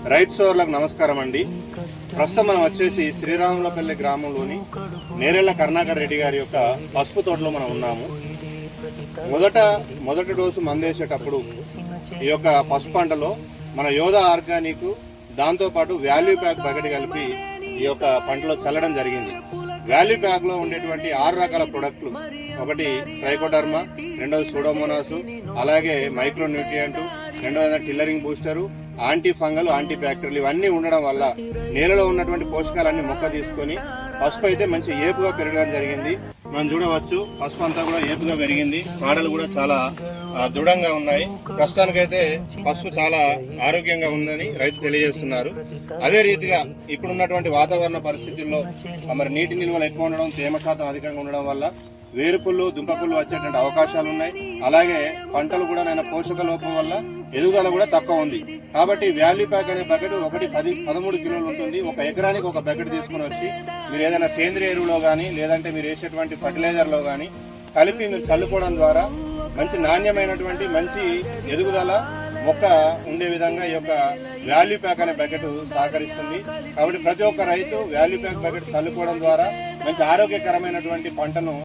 రైతు సోదరులకు నమస్కారం అండి. ప్రస్తుతం మనం వచ్చేసి శ్రీరాములపల్లి గ్రామంలోని నేరెళ్ల కరుణాకర్ రెడ్డి గారి యొక్క పసుపు తోటలో మనం ఉన్నాము. మొదటి డోసు మందేసేటప్పుడు ఈ యొక్క పసుపు పంటలో మన యోధా ఆర్గానిక్ దాంతోపాటు వాల్యూ ప్యాక్ బకెట్ కలిపి ఈ యొక్క పంటలో చల్లడం జరిగింది. వాల్యూ ప్యాక్ లో ఉండేటువంటి 6 రకాల ప్రొడక్ట్లు, ఒకటి ట్రైకోడర్మా, రెండోది సూడోమోనాస్, అలాగే మైక్రో న్యూట్రియంట్, రెండోది tillering booster, anti fungal, anti bacterial ఇవన్నీ ఉండడం వల్ల నేలలో ఉన్నటువంటి పోషకాలన్నీ మొక్క తీసుకొని పసుపు అయితే మంచి ఏపుగా పెరగడం జరిగింది. మనం చూడవచ్చు పసుపు అంతా కూడా ఏపుగా పెరిగింది. కాడలు కూడా చాలా దృఢంగా ఉన్నాయి. ప్రస్తుతానికైతే పసుపు చాలా ఆరోగ్యంగా ఉందని రైతు తెలియజేస్తున్నారు. అదే రీతిగా ఇప్పుడున్నటువంటి వాతావరణ పరిస్థితుల్లో మరి నీటి నిల్వలు ఎక్కువ ఉండడం, తేమ శాతం అధికంగా ఉండడం వల్ల వేరుపుళ్ళు, దుంపపుళ్ళు వచ్చేటువంటి అవకాశాలు ఉన్నాయి. అలాగే పంటలు కూడా నేను పోషక లోపం వల్ల ఎదుగుదల కూడా తక్కువ ఉంది. కాబట్టి వాల్యూ ప్యాక్ అనే బకెట్ ఒకటి 13 కిలోలు ఉంటుంది. ఒక ఎకరానికి ఒక బకెట్ తీసుకుని వచ్చి మీరు ఏదైనా సేంద్రియ ఎరువులో కానీ లేదంటే మీరు వేసేటువంటి ఫర్టిలైజర్లో కానీ కలిపి మీరు చల్లుకోవడం ద్వారా మంచి నాణ్యమైనటువంటి మంచి ఎదుగుదల మొక్క ఉండే విధంగా ఈ యొక్క వాల్యూ ప్యాక్ అనే బకెట్ సహకరిస్తుంది. కాబట్టి ప్రతి ఒక్క రైతు వాల్యూ ప్యాక్ బకెట్ చల్లుకోవడం ద్వారా మంచి ఆరోగ్యకరమైనటువంటి పంటను